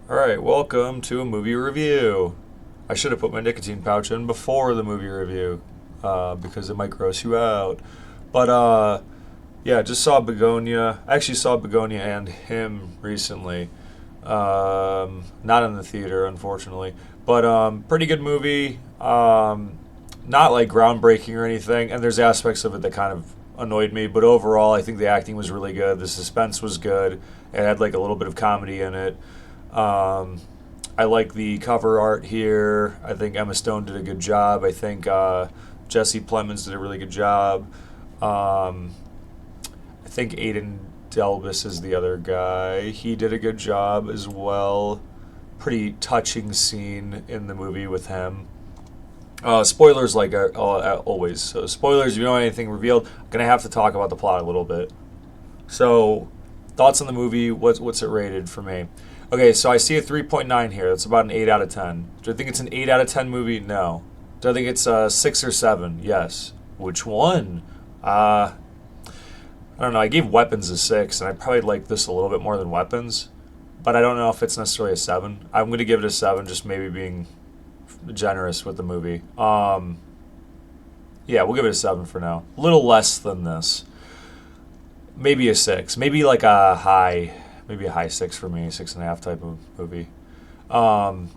Alright, welcome to a movie review. I should have put my nicotine pouch in before the movie review because it might gross you out. But yeah, just saw Bugonia. I actually saw Bugonia and him recently. Not in the theater, unfortunately. But pretty good movie. Not like groundbreaking or anything, and there's aspects of it that kind of annoyed me. But overall, I think the acting was really good. The suspense was good. It had like a little bit of comedy in it. Um, I like the cover art here. I think Emma Stone did a good job. I think Jesse Plemons did a really good job. Um, I think Aiden Delbus is the other guy. He did a good job as well. Pretty touching scene in the movie with him. Spoilers, like always. So spoilers. If you know anything revealed, I'm gonna have to talk about the plot a little bit. So, thoughts on the movie? What's it rated for me? Okay, so I see a 3.9 here. That's about an 8 out of 10. Do I think it's an 8 out of 10 movie? No. Do I think it's a 6 or 7? Yes. Which one? I don't know. I gave Weapons a 6, and I probably like this a little bit more than Weapons. But I don't know if it's necessarily a 7. I'm going to give it a 7, just maybe being generous with the movie. Yeah, we'll give it a 7 for now. A little less than this. Maybe a 6. Maybe a high 6 for me, 6.5 type of movie. Um,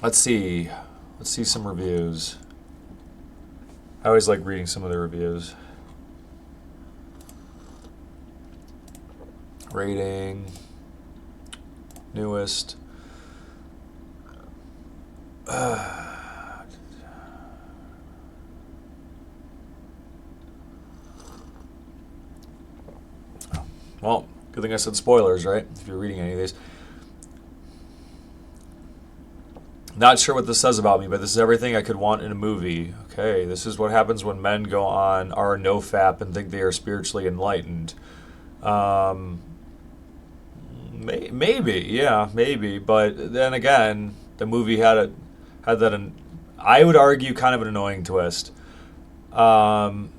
let's see. Let's see some reviews. I always like reading some of the reviews. Rating. Newest. Well, good thing I said spoilers, right? If you're reading any of these. Not sure what this says about me, but this is everything I could want in a movie. Okay, this is what happens when men go on our nofap and think they are spiritually enlightened. Um, maybe, yeah, maybe. But then again, the movie had that. I would argue kind of an annoying twist. Um,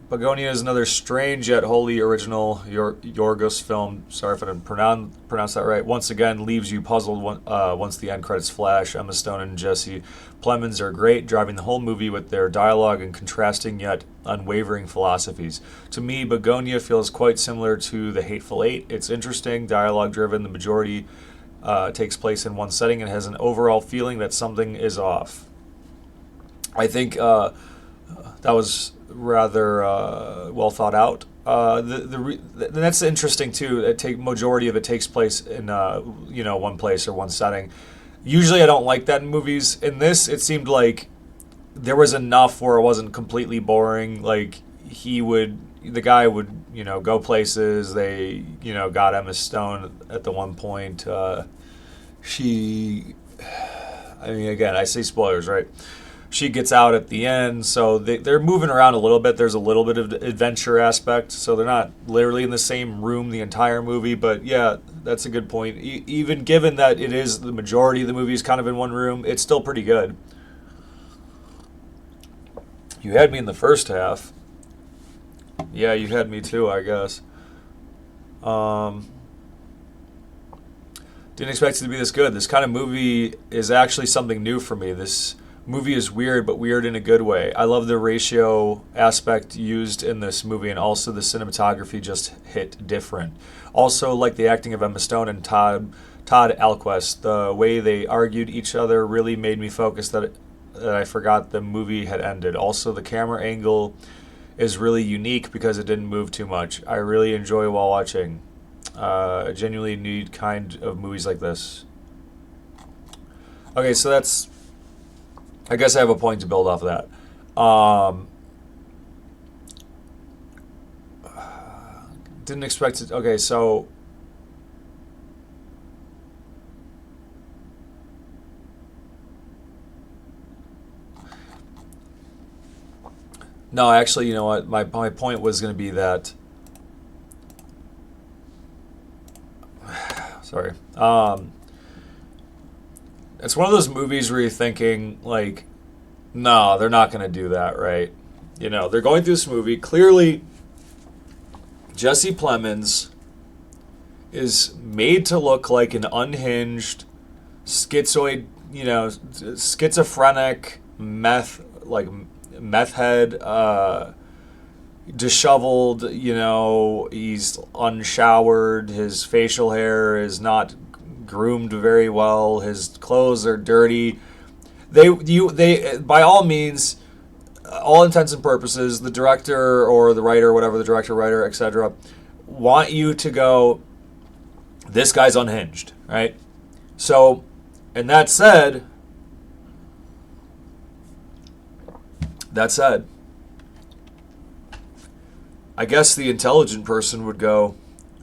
Bugonia is another strange yet wholly original Yorgos film. Sorry if I didn't pronounce that right. Once again, leaves you puzzled once the end credits flash. Emma Stone and Jesse Plemons are great, driving the whole movie with their dialogue and contrasting yet unwavering philosophies. To me, Bugonia feels quite similar to The Hateful Eight. It's interesting, dialogue-driven. The majority takes place in one setting and has an overall feeling that something is off. I think that was rather well thought out. That's interesting too. Majority of it takes place in one place or one setting. Usually, I don't like that in movies. In this, it seemed like there was enough where it wasn't completely boring. Like the guy would go places. They got Emma Stone at the one point. She, I mean, again, I say spoilers, right? She gets out at the end, so they're moving around a little bit. There's a little bit of adventure aspect, so they're not literally in the same room the entire movie. But yeah, that's a good point. Even given that it is the majority of the movie is kind of in one room, it's still pretty good. You had me in the first half. Yeah, you had me too, I guess. Um, didn't expect it to be this good. This kind of movie is actually something new for me. This movie is weird, but weird in a good way. I love the ratio aspect used in this movie, and also the cinematography just hit different. Also, like the acting of Emma Stone and Todd Alquist, the way they argued each other really made me focus that I forgot the movie had ended. Also, the camera angle is really unique because it didn't move too much. I really enjoy while watching. I genuinely need kind of movies like this. Okay, so that's. I guess I have a point to build off of that. Didn't expect it. Okay, so. No, actually, you know what? My point was going to be that. Sorry. It's one of those movies where you're thinking, like, no, they're not going to do that, right? They're going through this movie. Clearly, Jesse Plemons is made to look like an unhinged, schizoid, schizophrenic meth head, disheveled. He's unshowered. His facial hair is not groomed very well. His clothes are dirty. They by all means, all intents and purposes, the director or the writer, whatever, the director, writer, etc., want you to go, this guy's unhinged, right? So, and that said, I guess the intelligent person would go,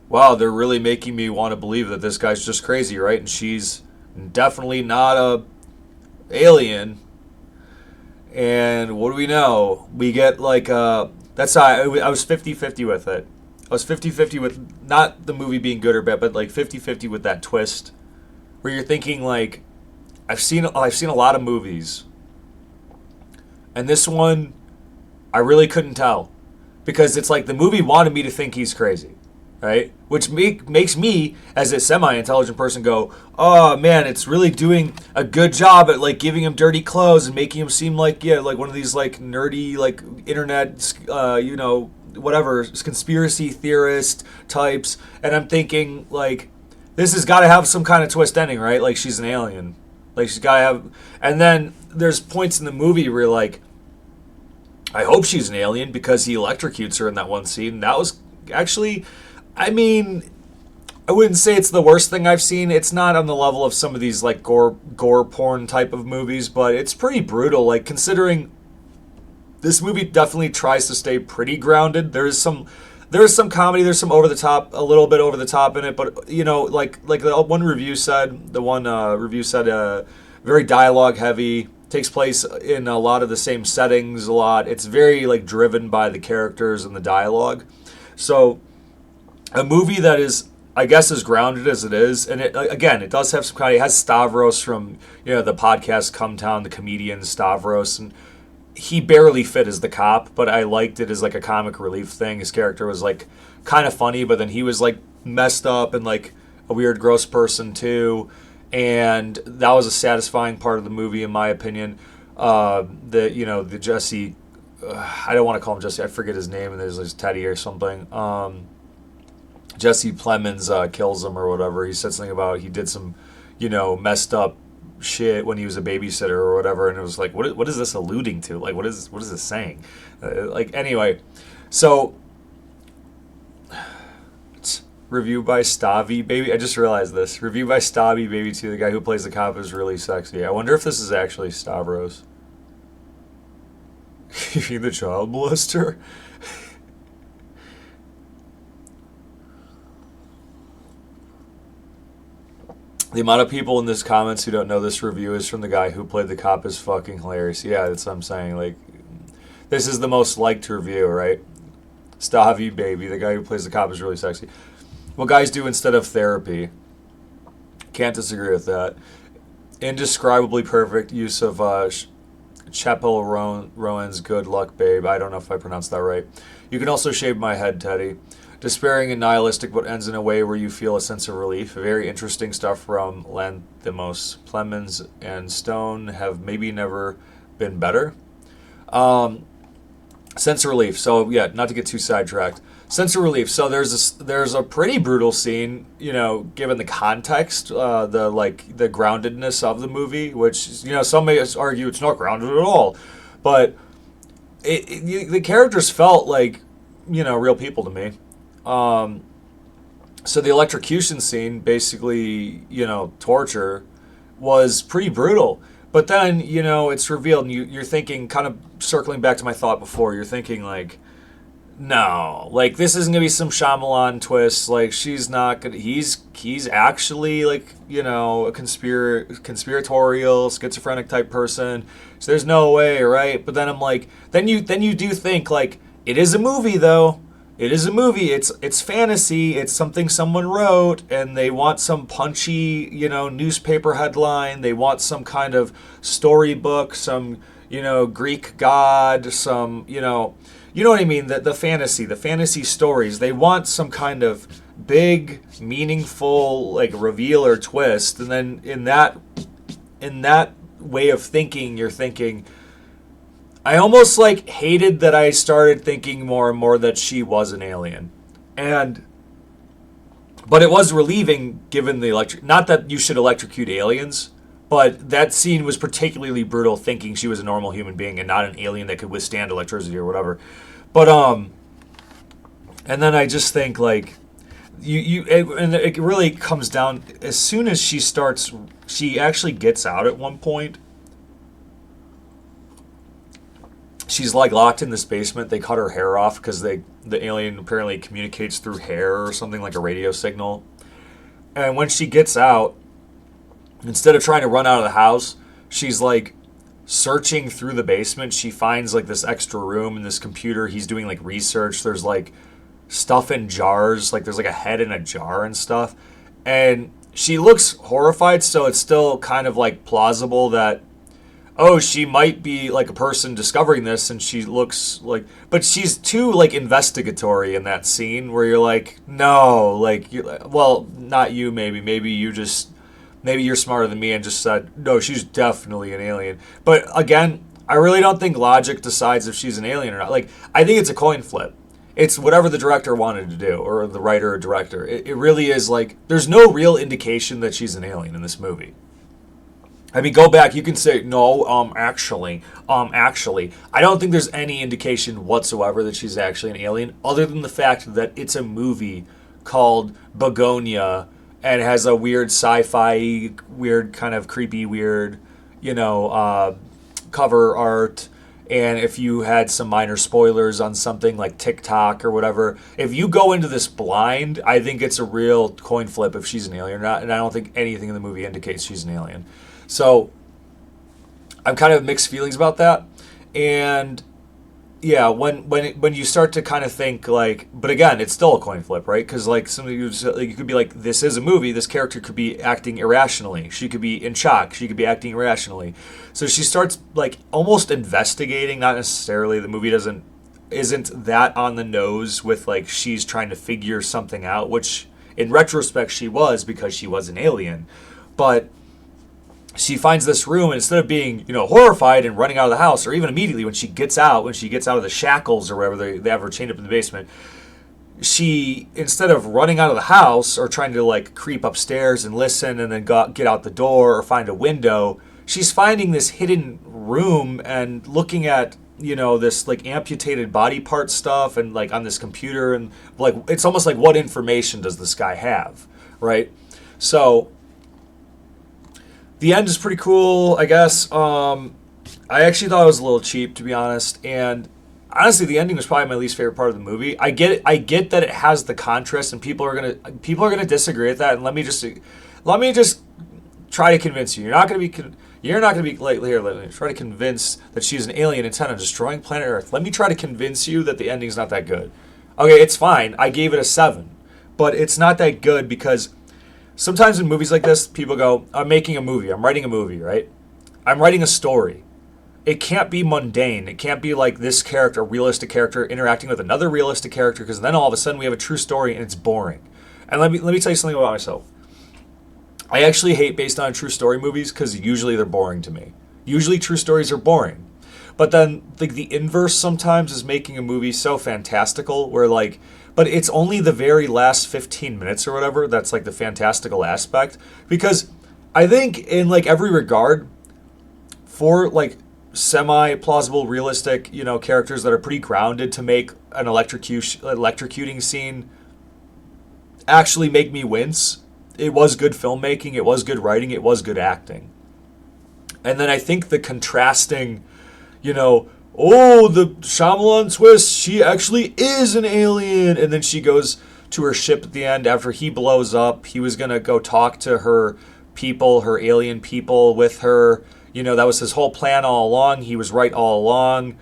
wow, they're really making me want to believe that this guy's just crazy, right? And she's definitely not a alien. And what do we know? We get like, that's how I was 50-50 with it. I was 50-50 with not the movie being good or bad, but like 50-50 with that twist where you're thinking like, I've seen a lot of movies, and this one I really couldn't tell because it's like the movie wanted me to think he's crazy, right? Which makes me, as a semi-intelligent person, go, oh man, it's really doing a good job at like giving him dirty clothes and making him seem like like one of these like nerdy like internet whatever, conspiracy theorist types. And I'm thinking, like, this has got to have some kind of twist ending, right? Like, she's an alien. Like, she's got to have... And then there's points in the movie where, like, I hope she's an alien because he electrocutes her in that one scene. That was actually... I mean, I wouldn't say it's the worst thing I've seen. It's not on the level of some of these, like, gore porn type of movies, but it's pretty brutal. Like, considering... This movie definitely tries to stay pretty grounded. There is some comedy. There's some a little bit over the top in it. But like the one review said, very dialogue heavy. Takes place in a lot of the same settings. A lot. It's very like driven by the characters and the dialogue. So a movie that is, I guess, as grounded as it is, and it does have some kind. It has Stavros from the podcast Come Town, the comedian Stavros, and he barely fit as the cop, but I liked it as like a comic relief thing. His character was like kind of funny, but then he was like messed up and like a weird, gross person too. And that was a satisfying part of the movie, in my opinion. The Jesse, I don't want to call him Jesse. I forget his name, and there's like Teddy or something. Jesse Plemons kills him or whatever. He said something about he did some, messed up shit when he was a babysitter or whatever, and it was like, what is this alluding to? Like, what is this saying? Anyway, so it's review by Stavi Baby. I just realized this. Review by Stavi Baby 2. The guy who plays the cop is really sexy. I wonder if this is actually Stavros. You the child molester? The amount of people in this comments who don't know this review is from the guy who played the cop is fucking hilarious. Yeah, that's what I'm saying. Like, this is the most liked review, right? Stavi Baby, the guy who plays the cop is really sexy. What guys do instead of therapy. Can't disagree with that. Indescribably perfect use of Chapel Rowan's Good Luck Babe. I don't know if I pronounced that right. You can also shave my head, Teddy. Despairing and nihilistic, but ends in a way where you feel a sense of relief. Very interesting stuff from Lanthimos. Plemons and Stone have maybe never been better. Sense of relief. So yeah, not to get too sidetracked. Sense of relief. So there's a pretty brutal scene, given the context, the groundedness of the movie, which some may argue it's not grounded at all, but the characters felt like real people to me. So the electrocution scene, basically, torture, was pretty brutal. But then, it's revealed, and you're thinking, kind of circling back to my thought before, you're thinking, like, no, like, this isn't going to be some Shyamalan twist. Like, she's not going to, he's actually, like, a conspiratorial, schizophrenic type person. So there's no way, right? But then I'm like, then you do think, like, it is a movie, though. It is a movie. It's fantasy. It's something someone wrote, and they want some punchy, newspaper headline. They want some kind of storybook, some, Greek god, some, you know what I mean? The fantasy stories. They want some kind of big, meaningful like reveal or twist, and then in that way of thinking, you're thinking, I almost like hated that I started thinking more and more that she was an alien. But it was relieving given the not that you should electrocute aliens, but that scene was particularly brutal thinking she was a normal human being and not an alien that could withstand electricity or whatever. But and then I just think like and it really comes down as soon as she actually gets out at one point. She's like locked in this basement. They cut her hair off because the alien apparently communicates through hair or something, like a radio signal. And when she gets out, instead of trying to run out of the house, she's like searching through the basement. She finds like this extra room in this computer. He's doing like research. There's like stuff in jars. Like there's like a head in a jar and stuff. And she looks horrified. So it's still kind of like plausible that, oh, she might be like a person discovering this, and she looks like, but she's too like investigatory in that scene where you're like, no, like, well, not you, maybe you're smarter than me and just said, no, she's definitely an alien. But again, I really don't think logic decides if she's an alien or not. Like, I think it's a coin flip. It's whatever the director wanted to do, or the writer or director. It really is like, there's no real indication that she's an alien in this movie. I mean, go back, you can say, no, actually. I don't think there's any indication whatsoever that she's actually an alien, other than the fact that it's a movie called Bugonia, and has a weird sci-fi, weird kind of creepy, weird, cover art. And if you had some minor spoilers on something like TikTok or whatever, if you go into this blind, I think it's a real coin flip if she's an alien or not, and I don't think anything in the movie indicates she's an alien. So I'm kind of mixed feelings about that. And yeah, when you start to kind of think like, but again, it's still a coin flip, right? Because like you could be like, this is a movie. This character could be acting irrationally. She could be in shock. She could be acting irrationally. So she starts like almost investigating. Not necessarily, the movie isn't that on the nose with like she's trying to figure something out, which in retrospect she was, because she was an alien. But she finds this room, and instead of being, horrified and running out of the house, or even immediately when she gets out of the shackles or wherever they have her chained up in the basement, she, instead of running out of the house or trying to like creep upstairs and listen and then get out the door or find a window, she's finding this hidden room and looking at, this like amputated body part stuff and like on this computer, and like it's almost like, what information does this guy have, right? So the end is pretty cool, I guess. I actually thought it was a little cheap, to be honest. And honestly, the ending was probably my least favorite part of the movie. I get that it has the contrast, and people are gonna disagree with that. And let me just try to convince you. You're not gonna be like, here. Let me try to convince that she's an alien intent on destroying planet Earth. Let me try to convince you that the ending's not that good. Okay, it's fine. I gave it a 7, but it's not that good because sometimes in movies like this, people go, I'm making a movie. I'm writing a movie, right? I'm writing a story. It can't be mundane. It can't be like this character, a realistic character, interacting with another realistic character, because then all of a sudden we have a true story and it's boring. And let me tell you something about myself. I actually hate based on true story movies because usually they're boring to me. Usually true stories are boring. But then like the inverse sometimes is making a movie so fantastical where like, but it's only the very last 15 minutes or whatever that's like the fantastical aspect. Because I think in like every regard, for like semi-plausible, realistic, characters that are pretty grounded to make an electrocuting scene actually make me wince. It was good filmmaking, it was good writing, it was good acting. And then I think the contrasting, the Shyamalan twist, she actually is an alien. And then she goes to her ship at the end after he blows up. He was going to go talk to her people, her alien people with her. That was his whole plan all along. He was right all along.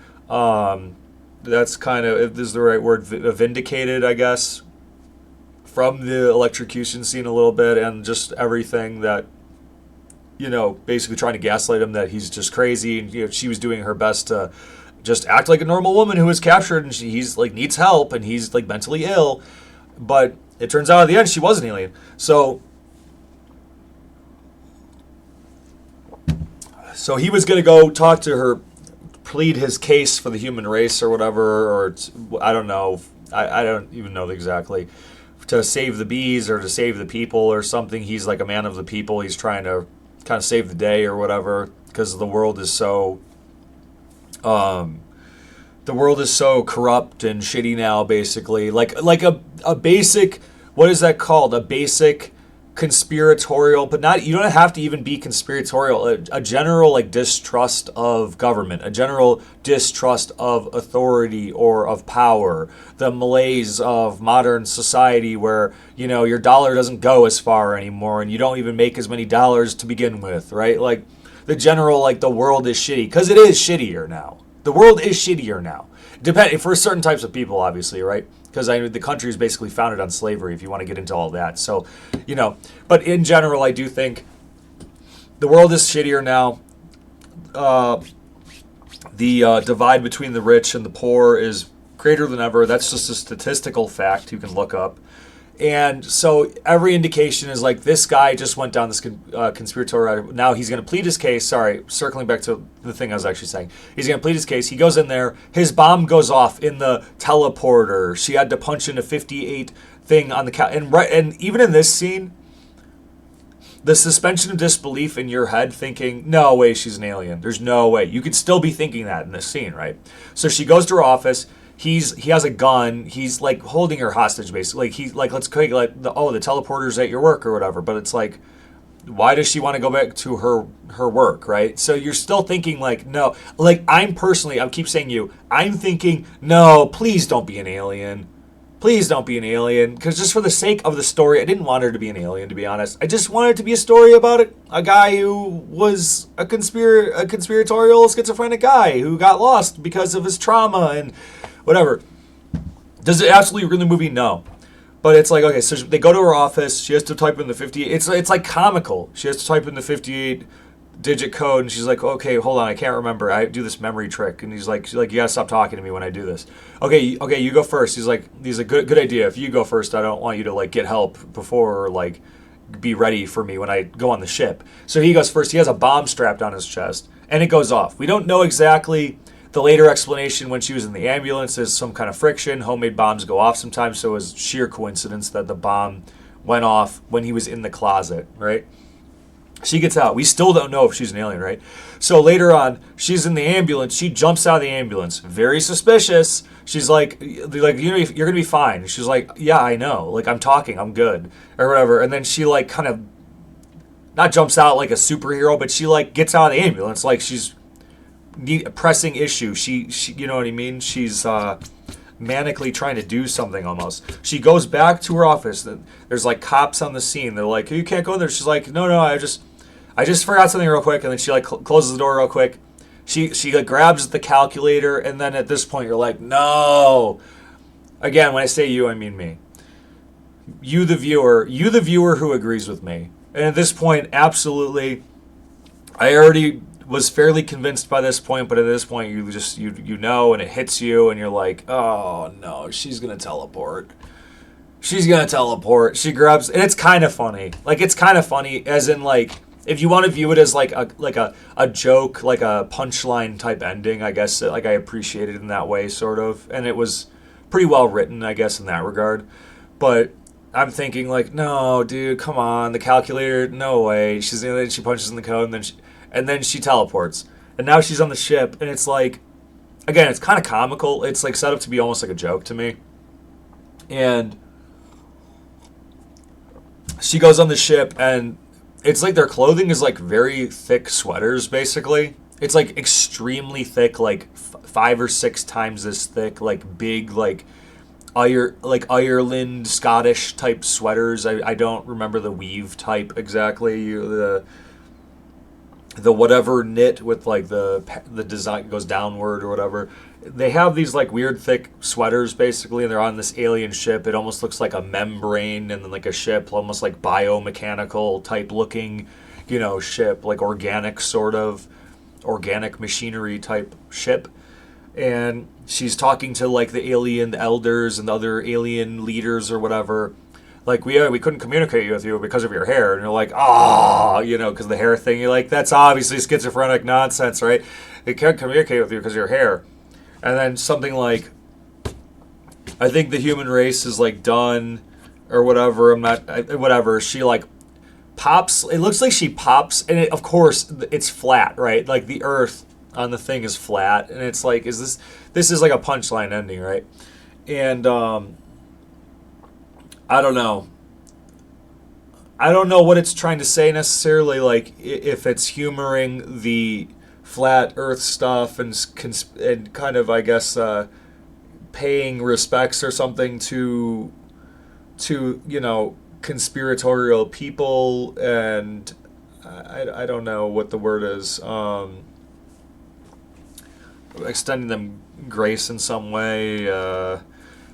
That's kind of, if this is the right word, vindicated, I guess, from the electrocution scene a little bit, and just everything that, basically trying to gaslight him that he's just crazy. And, she was doing her best to just act like a normal woman who was captured, and he's like needs help and he's like mentally ill. But it turns out at the end she was an alien. So he was going to go talk to her, plead his case for the human race or whatever, or I don't know. I don't even know exactly. To save the bees or to save the people or something. He's like a man of the people. He's trying to kind of save the day or whatever because the world is so corrupt and shitty now, basically. Like a basic, what is that called? A basic conspiratorial, but not, you don't have to even be conspiratorial. A general like distrust of government, a general distrust of authority or of power. The malaise of modern society where, your dollar doesn't go as far anymore and you don't even make as many dollars to begin with, right? Like the general, like the world is shitty because it is shittier now. The world is shittier now. For certain types of people, obviously, right? Because the country is basically founded on slavery, if you want to get into all that. So, but in general, I do think the world is shittier now. The divide between the rich and the poor is greater than ever. That's just a statistical fact you can look up. And so every indication is like this guy just went down this conspiratorial. Now he's going to plead his case. Sorry, circling back to the thing I was actually saying. He's going to plead his case. He goes in there. His bomb goes off in the teleporter. She had to punch in a 58 thing on the and even in this scene, the suspension of disbelief in your head thinking, no way she's an alien. There's no way. You could still be thinking that in this scene, right? So she goes to her office. He has a gun. He's like holding her hostage, basically. Like he's like, let's quick, like the teleporter's at your work or whatever. But it's like, why does she want to go back to her work, right? So you're still thinking like, no, like I keep saying I'm thinking, no, please don't be an alien. Please don't be an alien. Because just for the sake of the story, I didn't want her to be an alien, to be honest. I just wanted it to be a story about a guy who was a conspiratorial schizophrenic guy who got lost because of his trauma and whatever. Does it absolutely ruin the movie? No. But it's like, okay, so they go to her office. She has to type in the 58. It's like comical. She has to type in the 58-digit code, and she's like, okay, hold on, I can't remember. I do this memory trick. And she's like, you gotta stop talking to me when I do this. Okay, you go first. He's like, good idea. If you go first, I don't want you to like get help before or like be ready for me when I go on the ship. So he goes first. He has a bomb strapped on his chest, and it goes off. We don't know exactly. The later explanation when she was in the ambulance is some kind of friction. Homemade bombs go off sometimes, so it was sheer coincidence that the bomb went off when he was in the closet, right? She gets out. We still don't know if she's an alien, right? So later on, she's in the ambulance. She jumps out of the ambulance. Very suspicious. She's like, you're going to be fine. She's like, yeah, I know. Like, I'm talking. I'm good. Or whatever. And then she, like, kind of, not jumps out like a superhero, but she, like, gets out of the ambulance. Like, she's pressing issue. She you know what I mean? She's manically trying to do something almost. She goes back to her office. There's like cops on the scene. They're like, you can't go in there. She's like, no, I just forgot something real quick. And then she like closes the door real quick. She like grabs the calculator, and then at this point you're like, no. Again, when I say you, I mean me. You the viewer who agrees with me. And at this point, absolutely, I already was fairly convinced by this point, but at this point you know, and it hits you, and you're like, oh no, she's gonna teleport. She grabs, and it's kind of funny. Like, it's kind of funny, as in like, if you want to view it as like a joke, like a punchline type ending, I guess. Like, I appreciate it in that way, sort of, and it was pretty well written, I guess, in that regard. But I'm thinking like, no, dude, come on, the calculator, no way. She punches in the code, and then she teleports. And now she's on the ship, and it's like, again, it's kind of comical. It's like set up to be almost like a joke to me. And she goes on the ship, and it's like their clothing is like very thick sweaters, basically. It's like extremely thick, like 5 or 6 times as thick, like big, like Ireland, Scottish type sweaters. I don't remember the weave type exactly. The whatever knit with like the design goes downward or whatever. They have these like weird thick sweaters basically, and they're on this alien ship. It almost looks like a membrane and then like a ship, almost like biomechanical type looking, ship, like organic machinery type ship. And she's talking to like the alien elders and the other alien leaders or whatever. Like we couldn't communicate with you because of your hair, and you're like, oh, because of the hair thing. You're like, that's obviously schizophrenic nonsense, right? They can't communicate with you because of your hair. And then something like, I think the human race is like done, or whatever. Whatever. She like pops. It looks like she pops, and of course it's flat, right? Like the Earth on the thing is flat, and it's like, this is like a punchline ending, right? And I don't know. I don't know what it's trying to say necessarily. Like if it's humoring the flat Earth stuff and kind of, I guess, paying respects or something to conspiratorial people, and I don't know what the word is. Extending them grace in some way.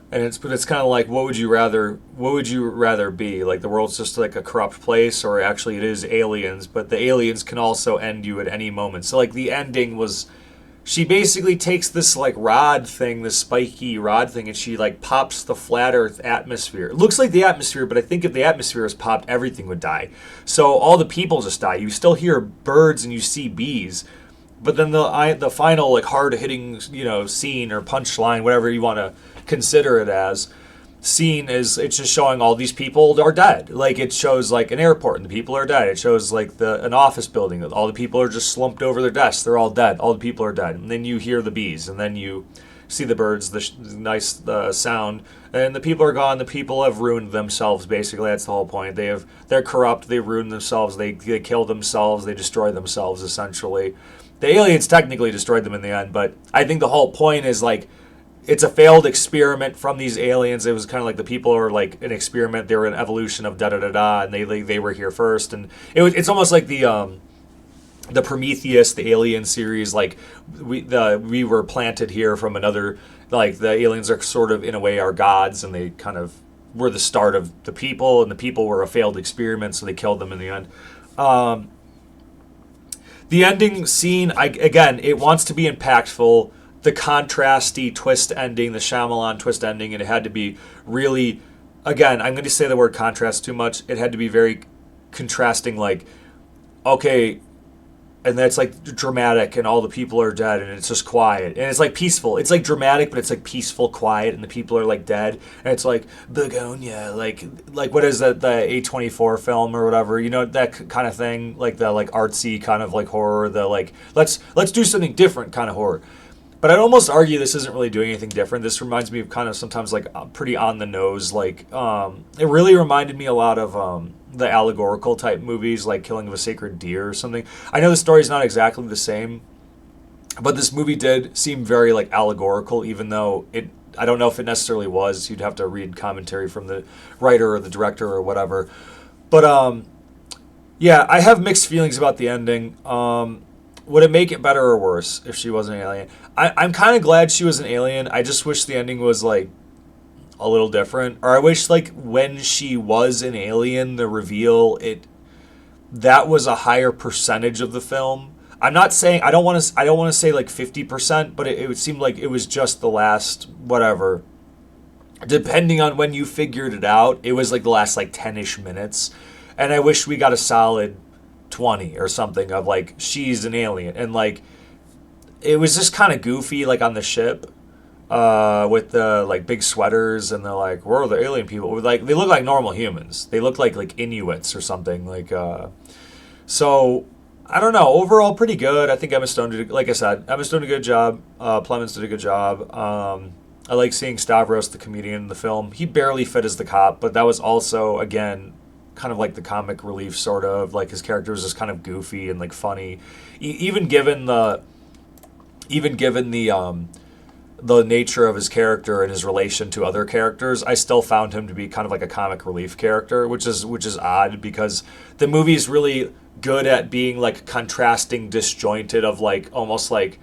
But it's kind of like, what would you rather be? Like the world's just like a corrupt place, or actually it is aliens, but the aliens can also end you at any moment. So like the ending was, she basically takes this like rod thing, this spiky rod thing, and she like pops the flat Earth atmosphere. It looks like the atmosphere, but I think if the atmosphere is popped, everything would die. So all the people just die. You still hear birds and you see bees. But then the final like hard hitting scene or punchline, whatever you want to consider it as, scene is, it's just showing all these people are dead. Like it shows like an airport and the people are dead. It shows like an office building, all the people are just slumped over their desks. They're all dead. All the people are dead. And then you hear the bees, and then you see the birds, the nice sound, and the people are gone. The people have ruined themselves. Basically, that's the whole point. They're corrupt. They ruin themselves. They kill themselves. They destroy themselves essentially. The aliens technically destroyed them in the end, but I think the whole point is like, it's a failed experiment from these aliens. It was kind of like the people are like an experiment. They were an evolution of da da da da, and they were here first. And it's almost like the Prometheus, the Alien series. Like we were planted here from another. Like the aliens are sort of in a way our gods, and they kind of were the start of the people, and the people were a failed experiment, so they killed them in the end. The ending scene, again, it wants to be impactful. The contrasty twist ending, the Shyamalan twist ending, and it had to be really, again, I'm going to say the word contrast too much. It had to be very contrasting, like, okay, and that's like dramatic, and all the people are dead, and it's just quiet, and it's like peaceful. It's like dramatic, but it's like peaceful, quiet, and the people are like dead, and it's like Bugonia, like what is that, the A24 film or whatever, that kind of thing, like the like artsy kind of like horror, the like let's do something different kind of horror. But I'd almost argue this isn't really doing anything different. This reminds me of kind of sometimes like pretty on the nose. Like it really reminded me a lot of the allegorical type movies, like Killing of a Sacred Deer or something. I know the story's not exactly the same, but this movie did seem very like allegorical, even though I don't know if it necessarily was. You'd have to read commentary from the writer or the director or whatever. But yeah, I have mixed feelings about the ending. Would it make it better or worse if she wasn't an alien? I'm kind of glad she was an alien. I just wish the ending was like a little different. Or I wish like when she was an alien, the reveal, that was a higher percentage of the film. I'm not saying, I don't want to say like 50%, but it would seem like it was just the last whatever. Depending on when you figured it out, it was like the last like 10-ish minutes. And I wish we got a solid 20 or something of like she's an alien, and like it was just kind of goofy like on the ship with the like big sweaters, and they're like, we're the alien people, like they look like normal humans, they look like Inuits or something, like so I don't know, overall pretty good. I think Emma Stone did, like I said, Emma Stone did a good job, Plemons did a good job. I like seeing Stavros the comedian in the film. He barely fit as the cop, but that was also again kind of like the comic relief, sort of like his character was just kind of goofy and like funny, even given the nature of his character and his relation to other characters. I still found him to be kind of like a comic relief character, which is odd, because the movie's really good at being like contrasting, disjointed, of like almost like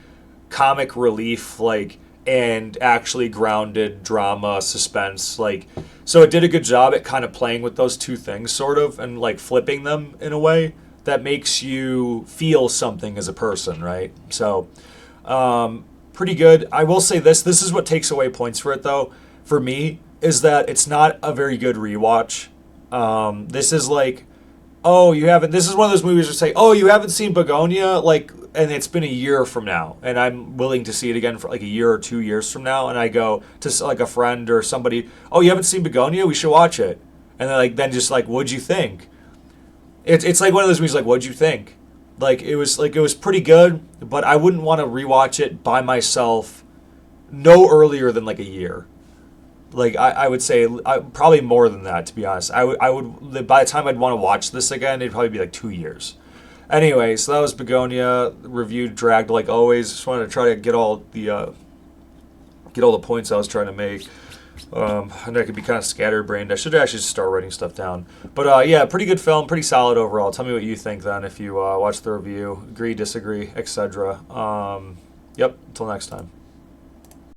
comic relief, like, and actually grounded drama, suspense, like, so it did a good job at kind of playing with those two things, sort of, and like flipping them in a way that makes you feel something as a person, right? So pretty good. I will say this is what takes away points for it, though, for me, is that it's not a very good rewatch. This is like, oh, you haven't. This is one of those movies where say, oh, you haven't seen Bugonia, like, and it's been a year from now, and I'm willing to see it again for like a year or 2 years from now, and I go to like a friend or somebody, oh, you haven't seen Bugonia? We should watch it, and then just like, what'd you think? It's like one of those movies like, what'd you think? Like it was pretty good, but I wouldn't want to rewatch it by myself no earlier than like a year. Like I would say probably more than that, to be honest. I would by the time I'd want to watch this again, it'd probably be like 2 years. Anyway, so that was Begonia. Review dragged like always. Just wanted to try to get all the points I was trying to make. And I could be kind of scatterbrained. I should actually just start writing stuff down. But yeah, pretty good film, pretty solid overall. Tell me what you think then if you watch the review. Agree, disagree, etc. Yep, until next time.